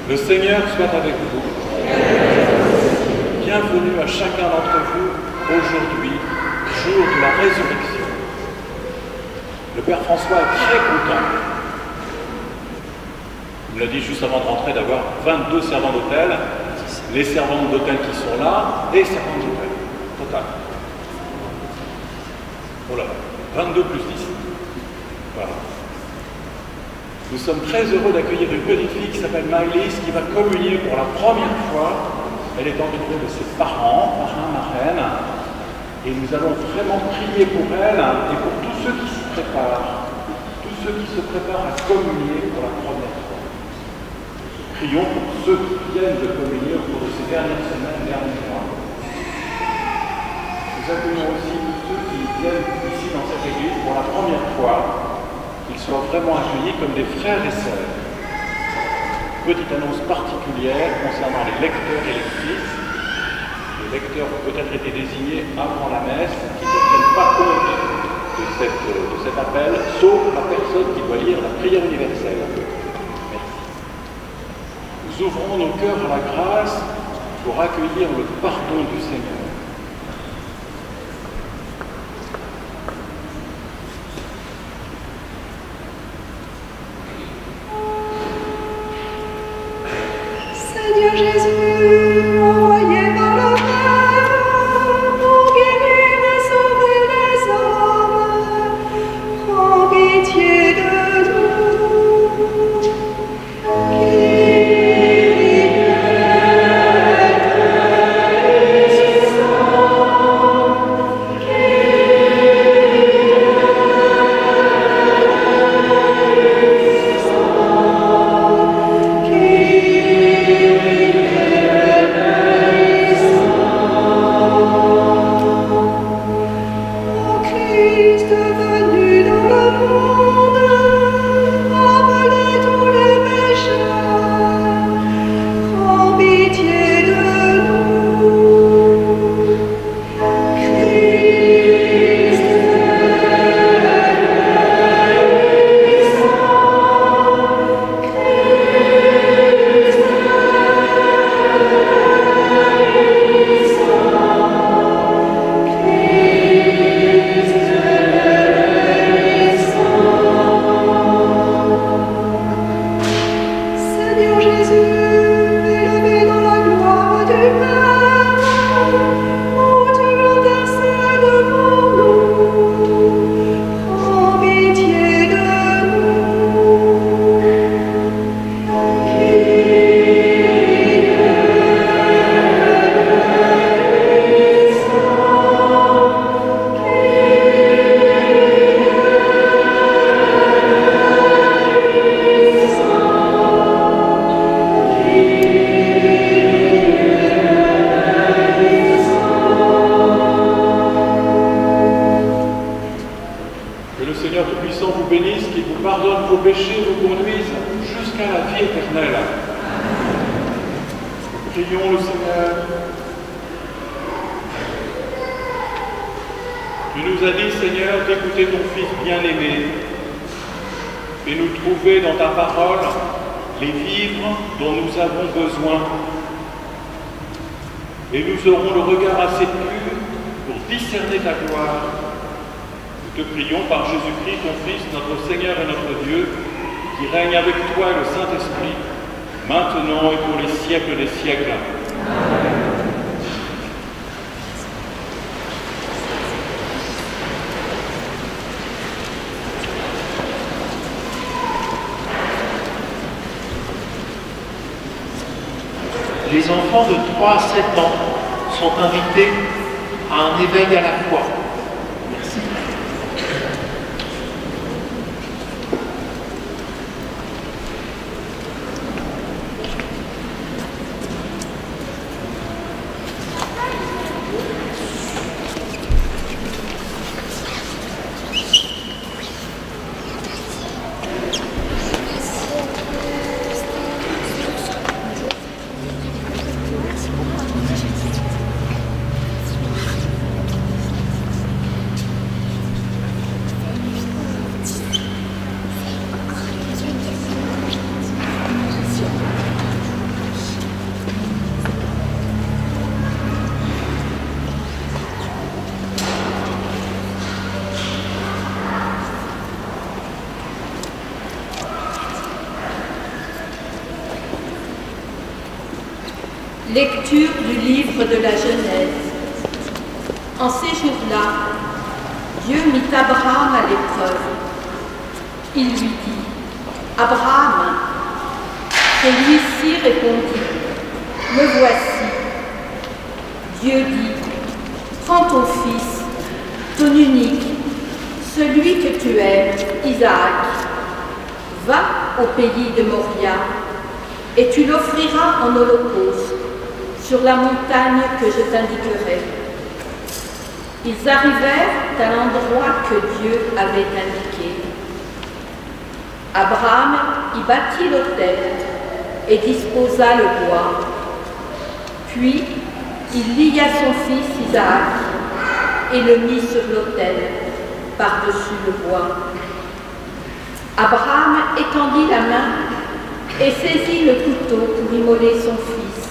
Le Seigneur soit avec vous. Bienvenue à chacun d'entre vous aujourd'hui, jour de la résurrection. Le Père François est très content. Il me l'a dit juste avant de rentrer d'avoir 22 servants d'hôtel, les servantes d'hôtel qui sont là et servantes d'hôtel, total. Voilà, 22 plus 10. Voilà. Nous sommes très heureux d'accueillir une petite fille qui s'appelle Maëlys, qui va communier pour la première fois. Elle est entourée de ses parents, parrain, marraine, et nous allons vraiment prier pour elle et pour tous ceux qui s'y préparent, tous ceux qui se préparent à communier pour la première fois. Prions pour ceux qui viennent de communier au cours de ces dernières semaines, derniers mois. Nous accueillons aussi tous ceux qui viennent ici dans cette église pour la première fois, qu'ils soient vraiment accueillis comme des frères et sœurs. Petite annonce particulière concernant les lecteurs et lectrices. Les lecteurs ont peut-être été désignés avant la messe, qui ne tiennent pas compte de cet appel, sauf la personne qui doit lire la prière universelle. Merci. Nous ouvrons nos cœurs à la grâce pour accueillir le pardon du Seigneur. Seigneur Jésus, envoyé par le Père pour guérir et sauver les hommes, prends pitié de nous. Prions le Seigneur. Tu nous as dit, Seigneur, d'écouter ton Fils bien-aimé et nous trouver dans ta parole les vivres dont nous avons besoin. Et nous aurons le regard assez pur pour discerner ta gloire. Nous te prions par Jésus-Christ, ton Fils, notre Seigneur et notre Dieu, qui règne avec toi et le Saint-Esprit, maintenant et pour les siècles des siècles. Les enfants de 3 à 7 ans sont invités à un éveil à la foi. Merci. Lecture du livre de la Genèse. En ces jours-là, Dieu mit Abraham à l'épreuve. Il lui dit, « Abraham !» Celui-ci répondit, « Me voici. » Dieu dit, « Prends ton fils, ton unique, celui que tu aimes, Isaac. Va au pays de Moria, et tu l'offriras en holocauste sur la montagne que je t'indiquerai. » Ils arrivèrent à l'endroit que Dieu avait indiqué. Abraham y bâtit l'autel et disposa le bois. Puis il lia son fils Isaac et le mit sur l'autel, par-dessus le bois. Abraham étendit la main et saisit le couteau pour immoler son fils.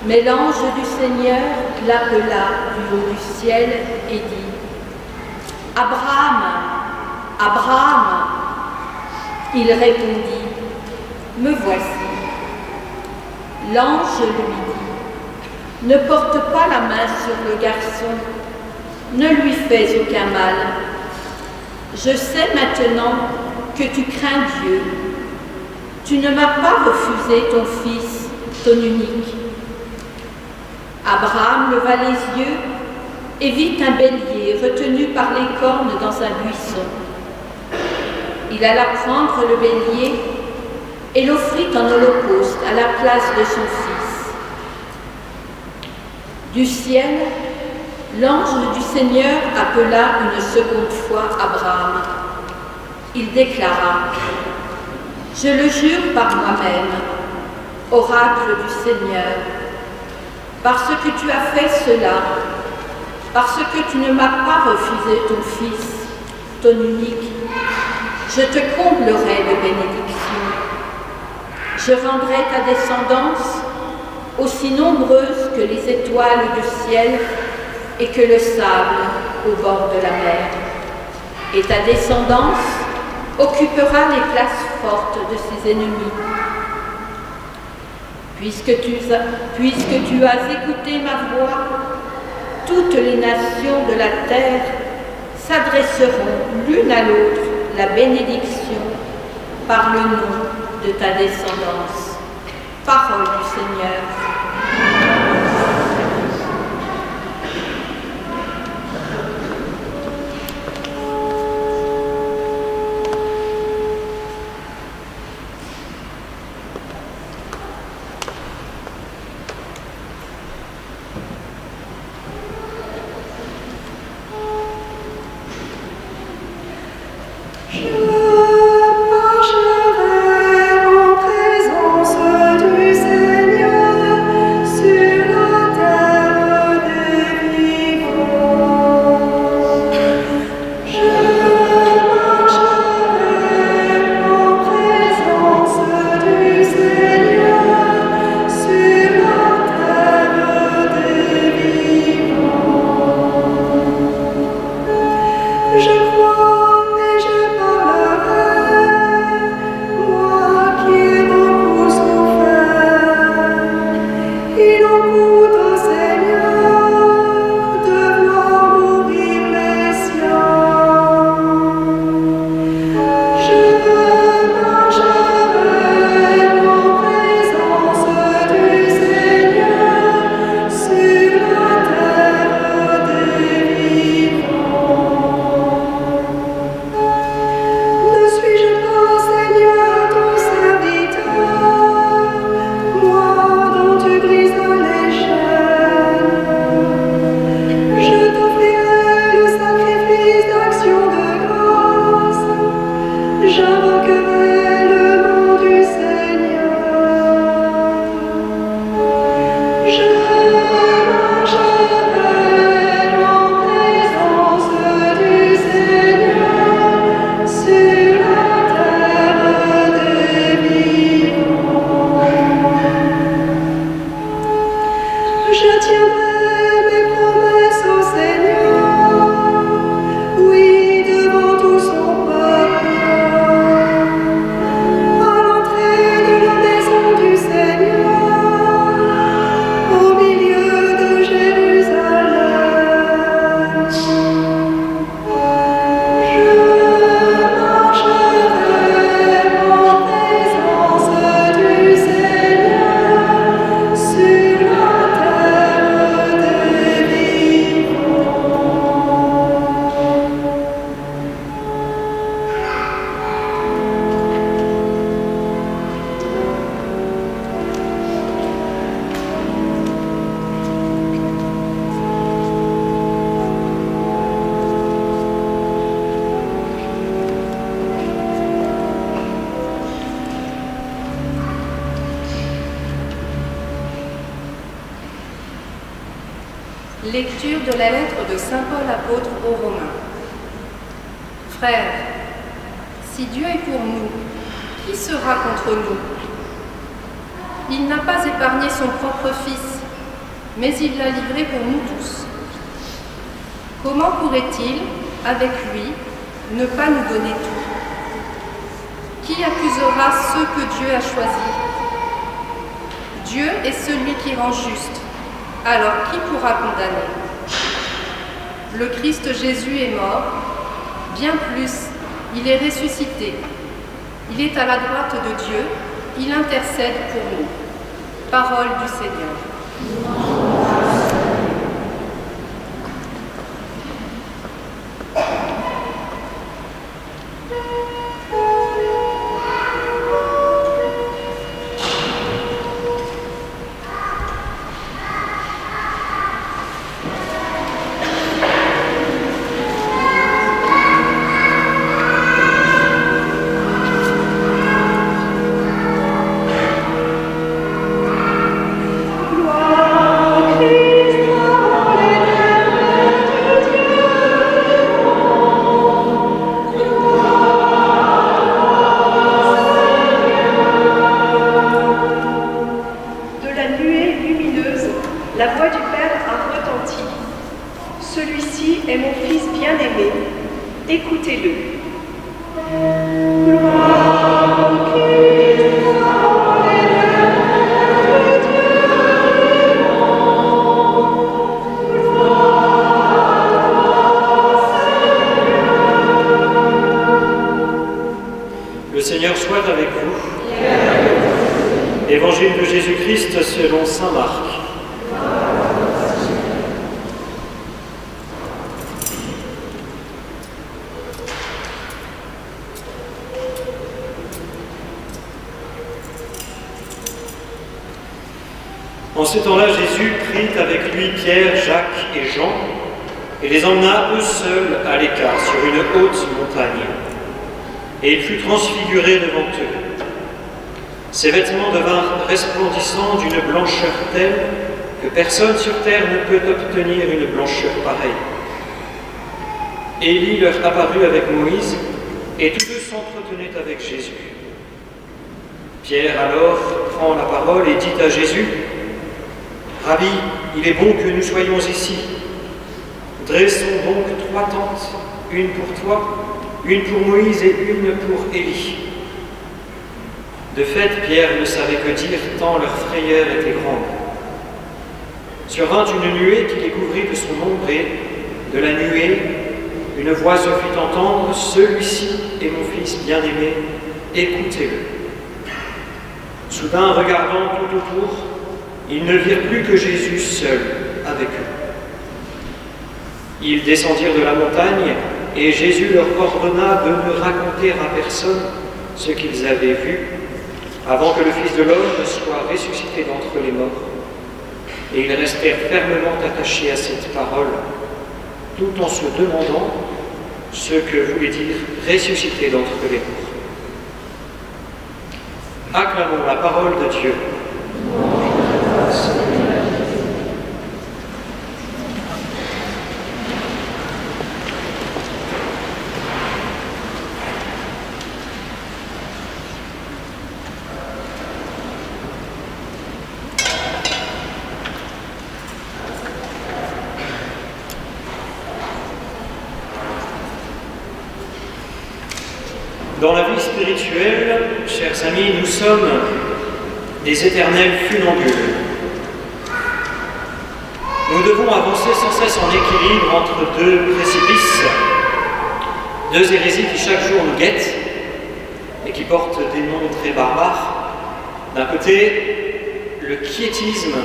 Mais l'ange du Seigneur l'appela du haut du ciel et dit, « Abraham, Abraham !» Il répondit, « Me voici. » L'ange lui dit, « Ne porte pas la main sur le garçon, ne lui fais aucun mal. Je sais maintenant que tu crains Dieu. Tu ne m'as pas refusé ton fils, ton unique. » Abraham leva les yeux et vit un bélier retenu par les cornes dans un buisson. Il alla prendre le bélier et l'offrit en holocauste à la place de son fils. Du ciel, l'ange du Seigneur appela une seconde fois Abraham. Il déclara, « Je le jure par moi-même, oracle du Seigneur, parce que tu as fait cela, parce que tu ne m'as pas refusé ton fils, ton unique, je te comblerai de bénédictions. Je rendrai ta descendance aussi nombreuse que les étoiles du ciel et que le sable au bord de la mer. Et ta descendance occupera les places fortes de ses ennemis. Puisque tu as écouté ma voix, toutes les nations de la terre s'adresseront l'une à l'autre la bénédiction par le nom de ta descendance. Parole du Seigneur. Marcherai en présence du Seigneur. Lecture de la lettre de saint Paul apôtre aux Romains. Frères, si Dieu est pour nous, qui sera contre nous? Il n'a pas épargné son propre Fils, mais il l'a livré pour nous tous. Comment pourrait-il, avec lui, ne pas nous donner tout? Qui accusera ceux que Dieu a choisis? Dieu est celui qui rend juste. Alors qui pourra condamner? Le Christ Jésus est mort, bien plus, il est ressuscité. Il est à la droite de Dieu, il intercède pour nous. Parole du Seigneur. Évangile de Jésus-Christ selon saint Marc. En ce temps-là, Jésus prit avec lui Pierre, Jacques et Jean et les emmena eux seuls à l'écart sur une haute montagne. Et il fut transfiguré devant eux. Ses vêtements devinrent resplendissants d'une blancheur telle que personne sur terre ne peut obtenir une blancheur pareille. Élie leur apparut avec Moïse, et tous deux s'entretenaient avec Jésus. Pierre alors prend la parole et dit à Jésus: « Rabbi, il est bon que nous soyons ici. Dressons donc 3 tentes, une pour toi, une pour Moïse et une pour Élie. » De fait, Pierre ne savait que dire, tant leur frayeur était grande. Survint une nuée qui les couvrit de son ombre, et de la nuée, une voix se fit entendre: « Celui-ci est mon Fils bien-aimé, écoutez-le. » Soudain, regardant tout autour, ils ne virent plus que Jésus seul avec eux. Ils descendirent de la montagne, et Jésus leur ordonna de ne raconter à personne ce qu'ils avaient vu, avant que le Fils de l'homme soit ressuscité d'entre les morts. Et ils restèrent fermement attachés à cette parole, tout en se demandant ce que voulait dire ressuscité d'entre les morts. Acclamons la parole de Dieu. Dans la vie spirituelle, chers amis, nous sommes des éternels funambules. Nous devons avancer sans cesse en équilibre entre 2 précipices, 2 hérésies qui chaque jour nous guettent et qui portent des noms très barbares. D'un côté, le quiétisme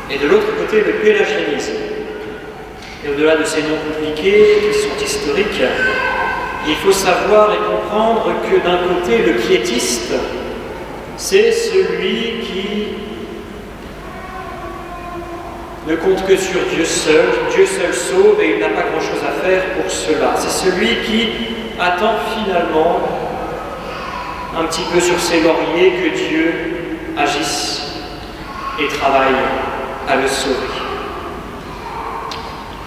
et de l'autre côté, le pélagianisme. Et au-delà de ces noms compliqués qui sont historiques, il faut savoir et comprendre que d'un côté, le quiétiste, c'est celui qui ne compte que sur Dieu seul sauve et il n'a pas grand-chose à faire pour cela. C'est celui qui attend finalement un petit peu sur ses lauriers que Dieu agisse et travaille à le sauver.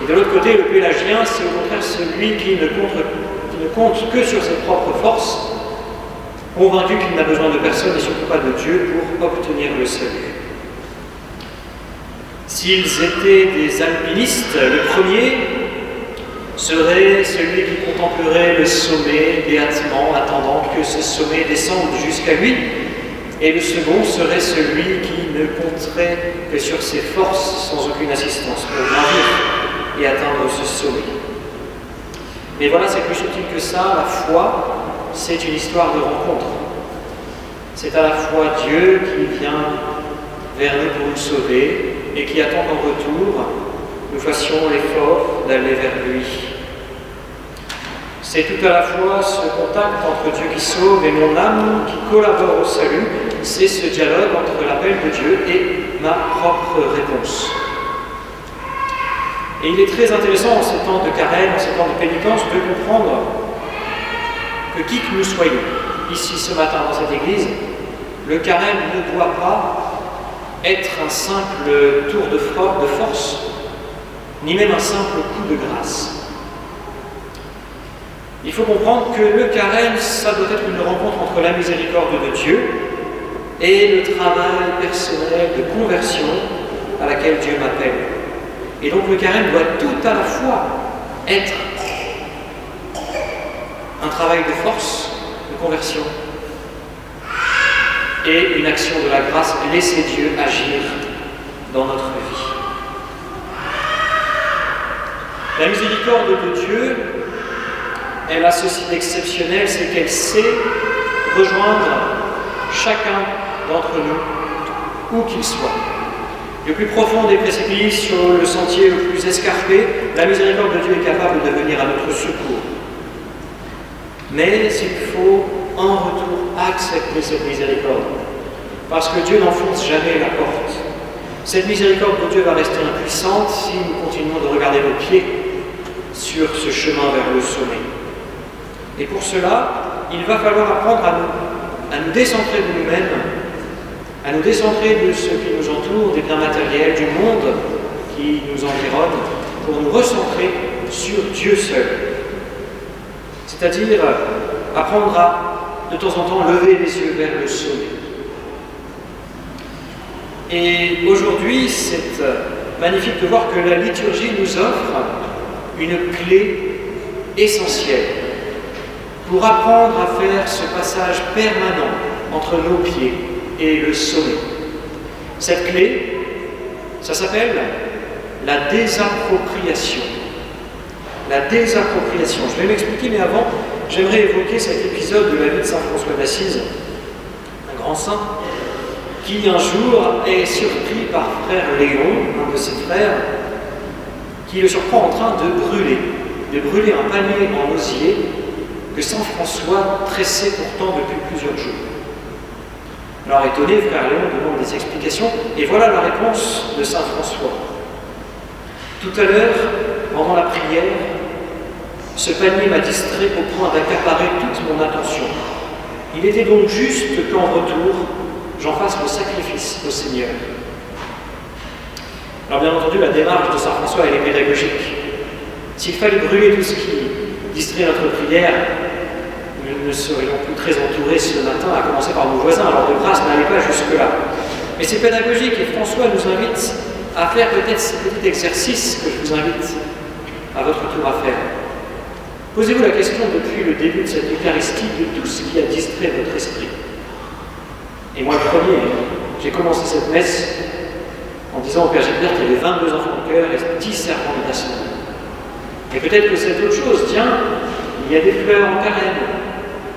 Et de l'autre côté, le pélagien, c'est au contraire celui qui ne compte que sur ses propres forces, convaincu qu'il n'a besoin de personne et surtout pas de Dieu pour obtenir le salut. S'ils étaient des alpinistes, le premier serait celui qui contemplerait le sommet béatement, attendant que ce sommet descende jusqu'à lui, et le second serait celui qui ne compterait que sur ses forces sans aucune assistance pour gravir et atteindre ce sommet. Mais voilà, c'est plus subtil que ça, la foi, c'est une histoire de rencontre. C'est à la fois Dieu qui vient vers nous pour nous sauver et qui attend qu'en retour, nous fassions l'effort d'aller vers lui. C'est tout à la fois ce contact entre Dieu qui sauve et mon âme qui collabore au salut, c'est ce dialogue entre l'appel de Dieu et ma propre réponse. Et il est très intéressant en ces temps de carême, en ces temps de pénitence, de comprendre que qui que nous soyons, ici ce matin dans cette église, le carême ne doit pas être un simple tour de force, ni même un simple coup de grâce. Il faut comprendre que le carême, ça doit être une rencontre entre la miséricorde de Dieu et le travail personnel de conversion à laquelle Dieu m'appelle. Et donc le carême doit tout à la fois être un travail de force, de conversion, et une action de la grâce, laisser Dieu agir dans notre vie. La miséricorde de Dieu, elle a ceci d'exceptionnel, c'est qu'elle sait rejoindre chacun d'entre nous, où qu'il soit. Le plus profond des précipices, sur le sentier le plus escarpé, la miséricorde de Dieu est capable de venir à notre secours. Mais il faut en retour accepter cette miséricorde, parce que Dieu n'enfonce jamais la porte. Cette miséricorde de Dieu va rester impuissante si nous continuons de regarder nos pieds sur ce chemin vers le sommet. Et pour cela, il va falloir apprendre à nous décentrer de nous-mêmes, à nous décentrer de ce qui nous entoure, des biens matériels, du monde qui nous environne, pour nous recentrer sur Dieu seul. C'est-à-dire apprendre à, de temps en temps, lever les yeux vers le sommet. Et aujourd'hui, c'est magnifique de voir que la liturgie nous offre une clé essentielle pour apprendre à faire ce passage permanent entre nos pieds et le sommet. Cette clé, ça s'appelle la désappropriation. La désappropriation. Je vais m'expliquer, mais avant, j'aimerais évoquer cet épisode de la vie de saint François d'Assise, un grand saint, qui un jour est surpris par frère Léon, un de ses frères, qui le surprend en train de brûler un panier en osier que saint François tressait pourtant depuis plusieurs jours. Alors étonné, frère Léon demande des explications, et voilà la réponse de saint François. Tout à l'heure, pendant la prière, ce panier m'a distrait au point d'accaparer toute mon attention. Il était donc juste qu'en retour, j'en fasse le sacrifice au Seigneur. Alors bien entendu, la démarche de saint François, elle est pédagogique. S'il fallait brûler tout ce qui distrait notre prière, nous ne serions plus très entourés ce matin, à commencer par nos voisins. Alors de grâce, n'allez pas jusque-là. Mais c'est pédagogique et François nous invite à faire peut-être ce petit exercice que je vous invite à votre tour à faire. Posez-vous la question depuis le début de cette Eucharistie de tout ce qui a distrait votre esprit. Et moi le premier, j'ai commencé cette messe en disant au Père Gilbert qu'il y avait 22 enfants de cœur et 10 serments de Tasson. Et peut-être que c'est autre chose. Tiens, il y a des fleurs en carême.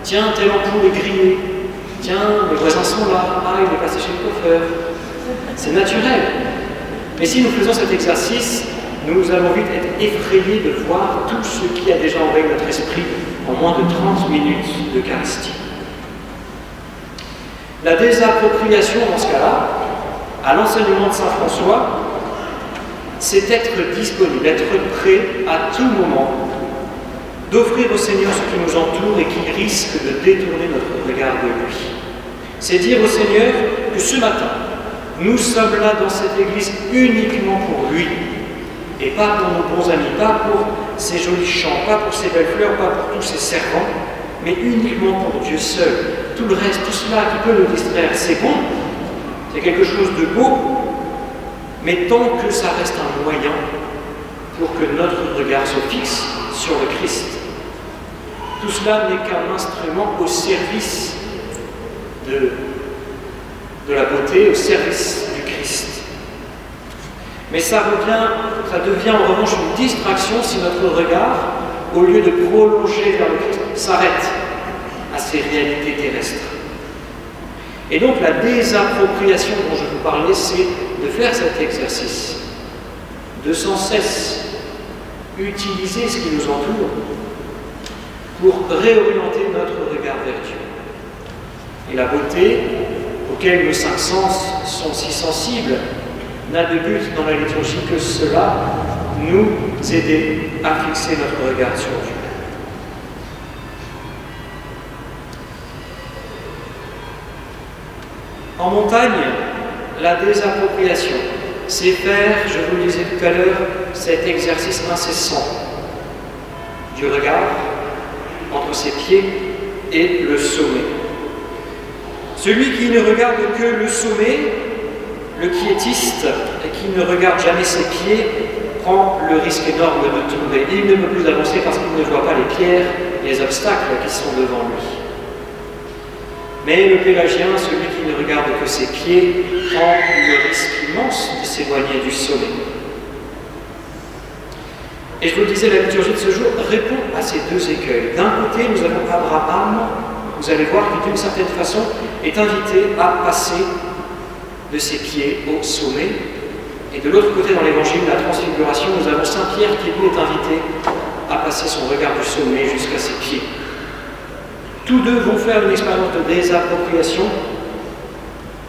Tiens, telle ampoule est grillée. Tiens, mes voisins sont là. Ah, il est passé chez le coiffeur. C'est naturel. Mais si nous faisons cet exercice, nous allons vite être effrayés de voir tout ce qui a déjà envahi notre esprit en moins de 30 minutes d'Eucharistie. La désappropriation, dans ce cas-là, à l'enseignement de saint François, c'est être disponible, être prêt à tout moment, d'offrir au Seigneur ce qui nous entoure et qui risque de détourner notre regard de lui. C'est dire au Seigneur que ce matin, nous sommes là dans cette église uniquement pour lui, Et pas pour nos bons amis, pas pour ces jolis chants, pas pour ces belles fleurs, pas pour tous ces servants, mais uniquement pour Dieu seul. Tout le reste, tout cela qui peut nous distraire, c'est bon, c'est quelque chose de beau, mais tant que ça reste un moyen pour que notre regard se fixe sur le Christ. Tout cela n'est qu'un instrument au service de la beauté, au service du Christ. Mais ça devient en revanche une distraction si notre regard, au lieu de prolonger vers le Christ, s'arrête à ces réalités terrestres. Et donc la désappropriation dont je vous parlais, c'est de faire cet exercice, de sans cesse utiliser ce qui nous entoure pour réorienter notre regard vers Dieu. Et la beauté, auquel nos cinq sens sont si sensibles, n'a de but dans la liturgie que cela, nous aider à fixer notre regard sur Dieu. En montagne, la désappropriation, c'est faire, je vous le disais tout à l'heure, cet exercice incessant du regard entre ses pieds et le sommet. Celui qui ne regarde que le sommet, le quiétiste, et qui ne regarde jamais ses pieds, prend le risque énorme de tomber. Il ne peut plus avancer parce qu'il ne voit pas les pierres et les obstacles qui sont devant lui. Mais le pélagien, celui qui ne regarde que ses pieds, prend le risque immense de s'éloigner du sommet. Et je vous le disais, la liturgie de ce jour répond à ces deux écueils. D'un côté, nous avons Abraham, vous allez voir qui d'une certaine façon est invité à passer de ses pieds au sommet. Et de l'autre côté, dans l'évangile, la transfiguration, nous avons Saint Pierre qui lui est invité à passer son regard du sommet jusqu'à ses pieds. Tous deux vont faire une expérience de désappropriation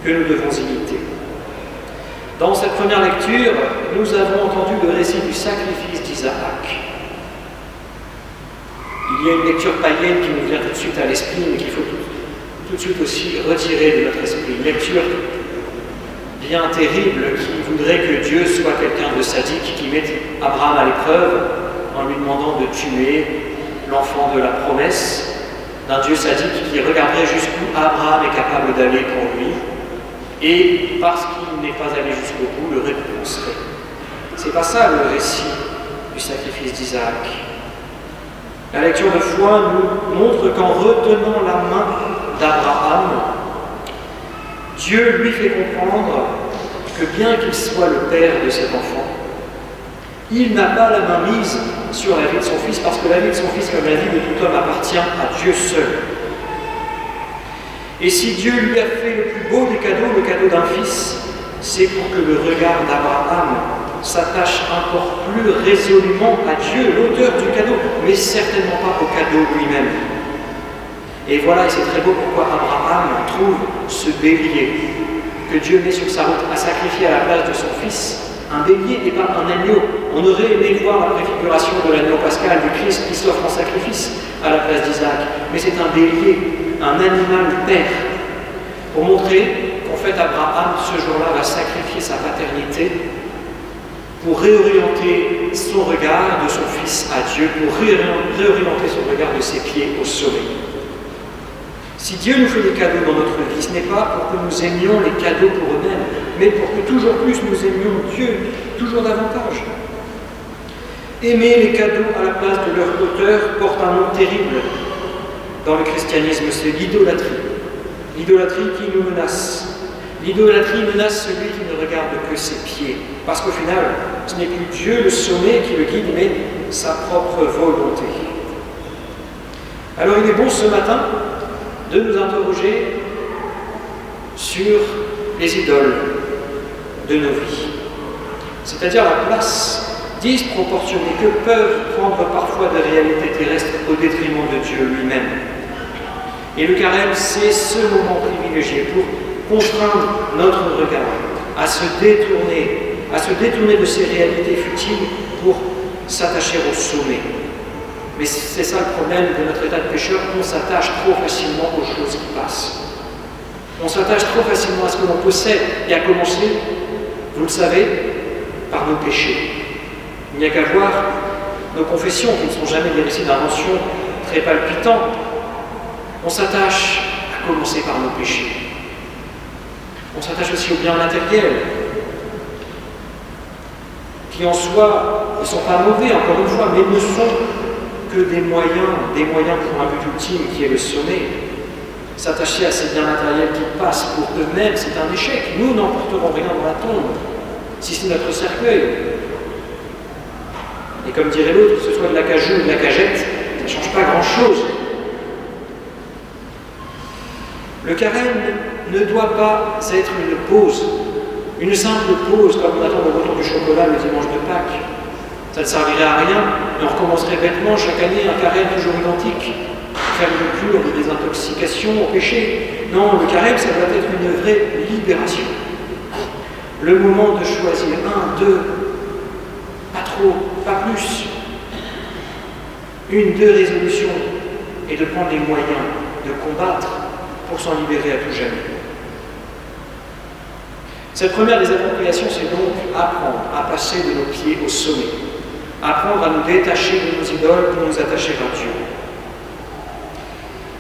que nous devons imiter. Dans cette première lecture, nous avons entendu le récit du sacrifice d'Isaac. Il y a une lecture païenne qui nous vient tout de suite à l'esprit, mais qu'il faut tout de suite aussi retirer de notre esprit. Une lecture bien terrible qui voudrait que Dieu soit quelqu'un de sadique, qui mette Abraham à l'épreuve en lui demandant de tuer l'enfant de la promesse, d'un Dieu sadique qui regarderait jusqu'où Abraham est capable d'aller pour lui, et parce qu'il n'est pas allé jusqu'au bout, le récompenserait. C'est pas ça le récit du sacrifice d'Isaac. La lecture de foi nous montre qu'en retenant la main d'Abraham, Dieu lui fait comprendre que bien qu'il soit le père de cet enfant, il n'a pas la main mise sur la vie de son fils, parce que la vie de son fils, comme la vie de tout homme, appartient à Dieu seul. Et si Dieu lui a fait le plus beau des cadeaux, le cadeau d'un fils, c'est pour que le regard d'Abraham s'attache encore plus résolument à Dieu, l'auteur du cadeau, mais certainement pas au cadeau lui-même. Et voilà, et c'est très beau pourquoi Abraham trouve ce bélier que Dieu met sur sa route à sacrifier à la place de son fils, un bélier et pas un agneau. On aurait aimé voir la préfiguration de l'agneau pascal du Christ qui s'offre en sacrifice à la place d'Isaac, mais c'est un bélier, un animal père, pour montrer qu'en fait Abraham, ce jour-là, va sacrifier sa paternité pour réorienter son regard de son fils à Dieu, pour réorienter son regard de ses pieds au sommet. Si Dieu nous fait des cadeaux dans notre vie, ce n'est pas pour que nous aimions les cadeaux pour eux-mêmes, mais pour que toujours plus nous aimions Dieu, toujours davantage. Aimer les cadeaux à la place de leur auteur porte un nom terrible dans le christianisme, c'est l'idolâtrie. L'idolâtrie qui nous menace. L'idolâtrie menace celui qui ne regarde que ses pieds, parce qu'au final, ce n'est plus Dieu le sommet qui le guide, mais sa propre volonté. Alors il est bon ce matin de nous interroger sur les idoles de nos vies, c'est-à-dire la place disproportionnée que peuvent prendre parfois des réalités terrestres au détriment de Dieu lui-même. Et le carême, c'est ce moment privilégié pour contraindre notre regard à se détourner de ces réalités futiles pour s'attacher au sommet. Mais c'est ça le problème de notre état de pécheur, on s'attache trop facilement aux choses qui passent. On s'attache trop facilement à ce que l'on possède, et à commencer, vous le savez, par nos péchés. Il n'y a qu'à voir nos confessions, qui ne sont jamais des récits d'invention très palpitants. On s'attache à commencer par nos péchés. On s'attache aussi aux biens matériels, qui en soi ne sont pas mauvais, encore une fois, mais ne sont que des moyens pour un but ultime qui est le sommet. S'attacher à ces biens matériels qui passent pour eux-mêmes, c'est un échec. Nous n'emporterons rien dans la tombe, si c'est notre cercueil. Et comme dirait l'autre, que ce soit de l'acajou ou de la cagette, ça ne change pas grand-chose. Le carême ne doit pas être une pause, une simple pause, comme on attend le retour du chocolat le dimanche de Pâques. Ça ne servirait à rien, et on recommencerait bêtement chaque année un carême toujours identique, faire une cure de désintoxication au péché. Non, le carême, ça doit être une vraie libération. Le moment de choisir un, deux, pas trop, pas plus, une, deux résolutions, et de prendre les moyens de combattre pour s'en libérer à tout jamais. Cette première des appropriations, c'est donc apprendre à passer de nos pieds au sommet, apprendre à nous détacher de nos idoles pour nous attacher à Dieu.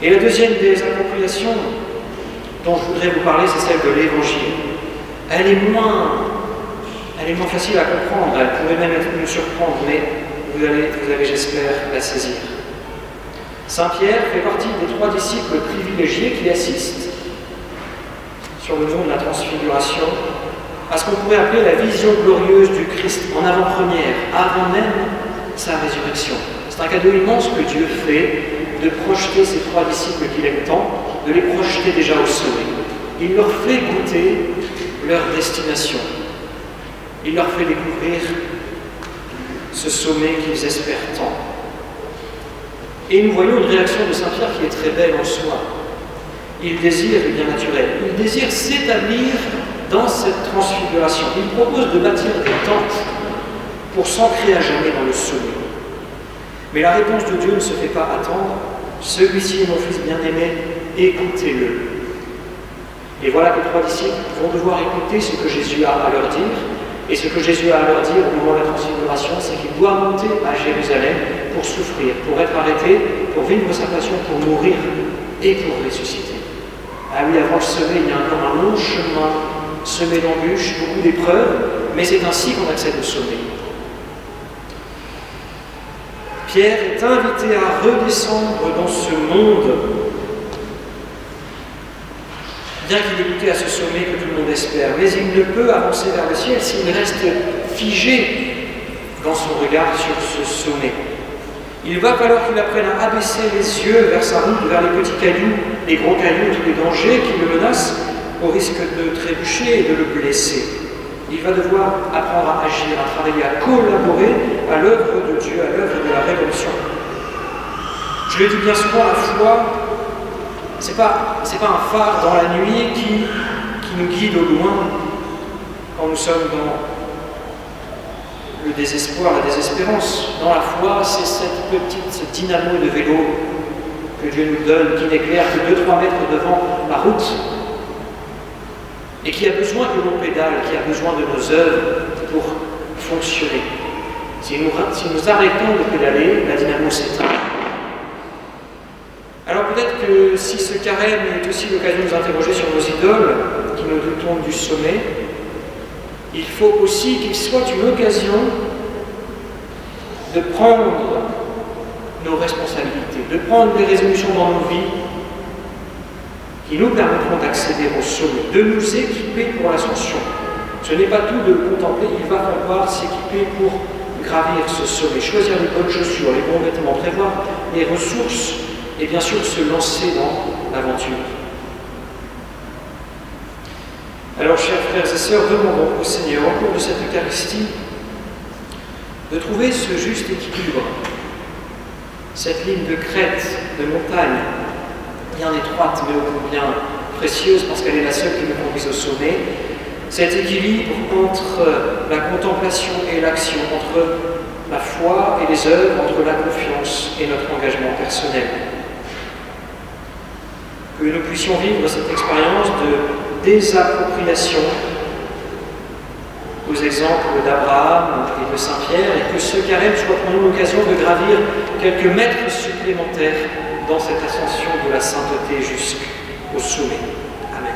Et la deuxième des appropriations dont je voudrais vous parler, c'est celle de l'Évangile. Elle est moins facile à comprendre, elle pourrait même nous surprendre, mais vous allez, j'espère, la saisir. Saint Pierre fait partie des 3 disciples privilégiés qui assistent, sur le nom de la transfiguration, à ce qu'on pourrait appeler la vision glorieuse du Christ en avant-première, avant même sa résurrection. C'est un cadeau immense que Dieu fait de projeter ces 3 disciples qu'il aime tant, de les projeter déjà au sommet. Il leur fait goûter leur destination. Il leur fait découvrir ce sommet qu'ils espèrent tant. Et nous voyons une réaction de Saint Pierre qui est très belle en soi. Il désire le bien naturel. Il désire s'établir dans cette transfiguration. Il propose de bâtir des tentes pour s'ancrer à jamais dans le sommet. Mais la réponse de Dieu ne se fait pas attendre. Celui-ci est mon fils bien-aimé, écoutez-le. Et voilà que 3 disciples vont devoir écouter ce que Jésus a à leur dire. Et ce que Jésus a à leur dire au moment de la transfiguration, c'est qu'il doit monter à Jérusalem pour souffrir, pour être arrêté, pour vivre sa passion, pour mourir et pour ressusciter. Ah oui, avant le sommet, il y a encore un long chemin semé d'embûches, beaucoup d'épreuves, mais c'est ainsi qu'on accède au sommet. Pierre est invité à redescendre dans ce monde, bien qu'il ait goûté à ce sommet que tout le monde espère, mais il ne peut avancer vers le ciel s'il reste figé dans son regard sur ce sommet. Il va falloir qu'il apprenne à abaisser les yeux vers sa route, vers les petits cailloux, les gros cailloux, tous les dangers qui le menacent, au risque de trébucher et de le blesser. Il va devoir apprendre à agir, à travailler, à collaborer à l'œuvre de Dieu, à l'œuvre de la rédemption. Je le dis bien souvent, la foi, c'est pas un phare dans la nuit qui nous guide au loin quand nous sommes dans le désespoir, la désespérance. Dans la foi, c'est ce dynamo de vélo que Dieu nous donne, qui n'éclaire que 2-3 mètres devant la route, et qui a besoin que l'on pédale, qui a besoin de nos œuvres pour fonctionner. Si nous arrêtons de pédaler, la dynamo s'éteint. Alors peut-être que si ce carême est aussi l'occasion de nous interroger sur nos idoles, qui nous détournent du sommet, il faut aussi qu'il soit une occasion de prendre nos responsabilités, de prendre des résolutions dans nos vies qui nous permettront d'accéder au sommet, de nous équiper pour l'ascension. Ce n'est pas tout de le contempler, il va falloir s'équiper pour gravir ce sommet, choisir les bonnes chaussures, les bons vêtements, prévoir les ressources et bien sûr se lancer dans l'aventure. Alors, chers frères et sœurs, demandons au Seigneur, au cours de cette Eucharistie, de trouver ce juste équilibre, cette ligne de crête, de montagne, bien étroite, mais ô combien précieuse, parce qu'elle est la seule qui nous conduise au sommet, cet équilibre entre la contemplation et l'action, entre la foi et les œuvres, entre la confiance et notre engagement personnel. Que nous puissions vivre cette expérience de désappropriation aux exemples d'Abraham et de Saint-Pierre, et que ce carême soit pour nous l'occasion de gravir quelques mètres supplémentaires dans cette ascension de la sainteté jusqu'au sommet. Amen.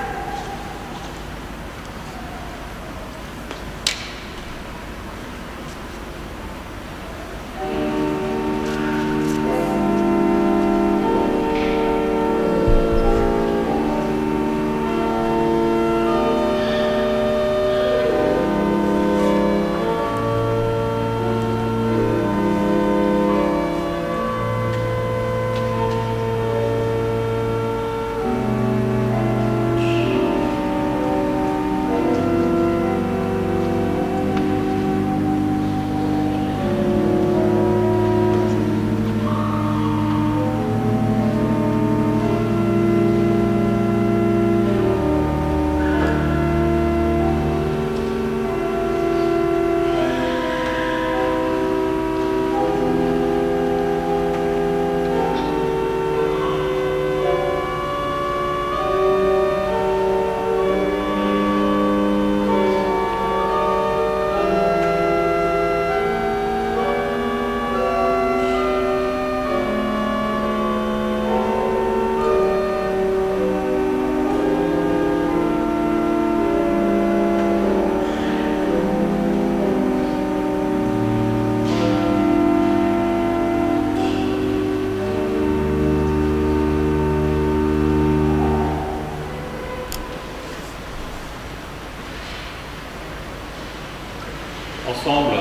Ensemble,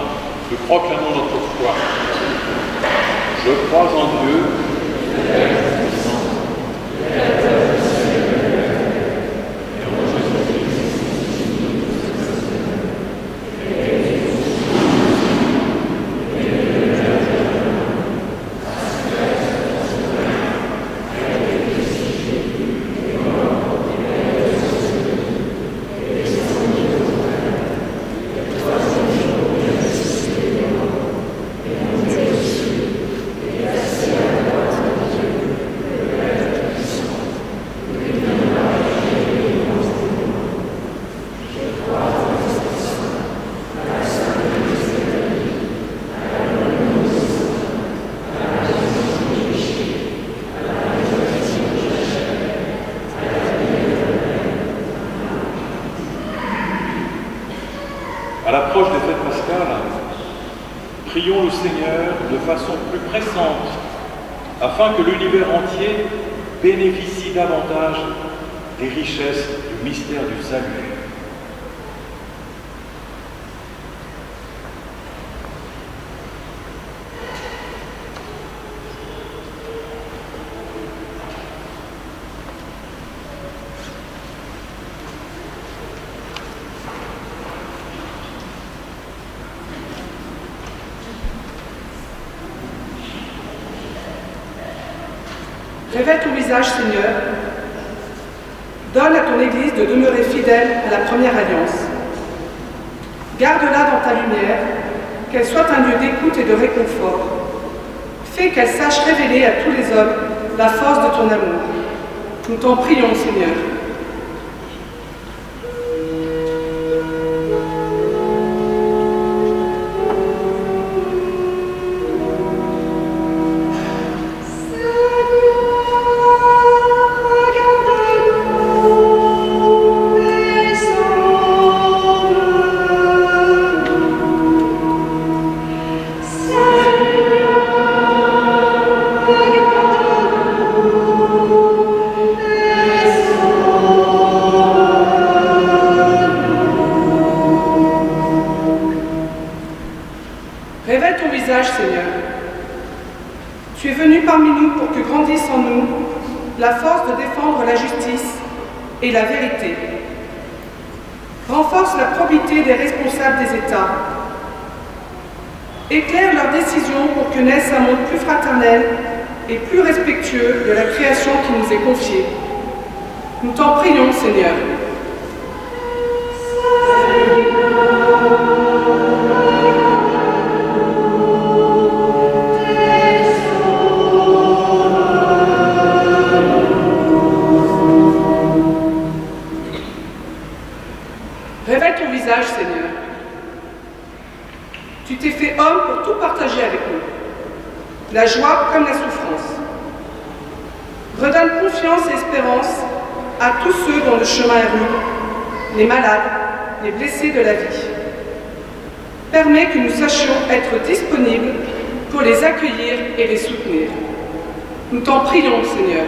nous proclamons notre foi. Je crois en Dieu, Père Tout-Puissant, Créateur du ciel et de la terre, et en Jésus-Christ, À l'approche des fêtes pascales, prions le Seigneur de façon plus pressante, afin que l'univers entier bénéficie davantage des richesses du mystère du salut. Revêt ton visage, Seigneur. Donne à ton Église de demeurer fidèle à la première alliance. Garde-la dans ta lumière, qu'elle soit un lieu d'écoute et de réconfort. Fais qu'elle sache révéler à tous les hommes la force de ton amour. Nous t'en prions, Seigneur. Révèle ton visage, Seigneur. Tu es venu parmi nous pour que grandisse en nous la force de défendre la justice et la vérité. Renforce la probité des responsables des États. Éclaire leurs décisions pour que naisse un monde plus fraternel et plus respectueux de la création qui nous est confiée. Nous t'en prions, Seigneur. Révèle ton visage, Seigneur. Tu t'es fait homme pour tout partager avec nous, la joie comme la souffrance. Redonne confiance et espérance à tous ceux dont le chemin est rude, les malades, les blessés de la vie. Permets que nous sachions être disponibles pour les accueillir et les soutenir. Nous t'en prions, Seigneur.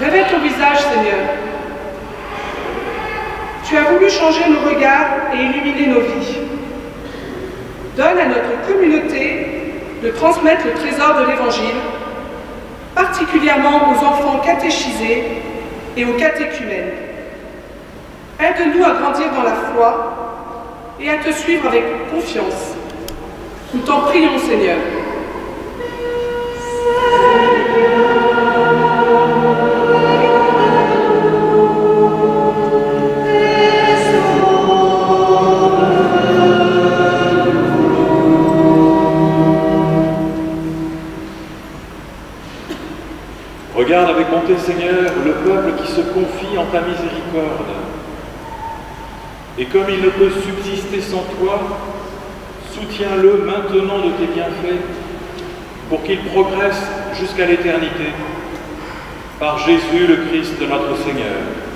Révèle ton visage, Seigneur. Tu as voulu changer nos regards et illuminer nos vies. Donne à notre communauté de transmettre le trésor de l'Évangile, particulièrement aux enfants catéchisés et aux catéchumènes. Aide-nous à grandir dans la foi et à te suivre avec confiance. Nous t'en prions, Seigneur. Regarde avec bonté, Seigneur, le peuple qui se confie en ta miséricorde. Et comme il ne peut subsister sans toi, soutiens-le maintenant de tes bienfaits pour qu'il progresse jusqu'à l'éternité. Par Jésus le Christ notre Seigneur.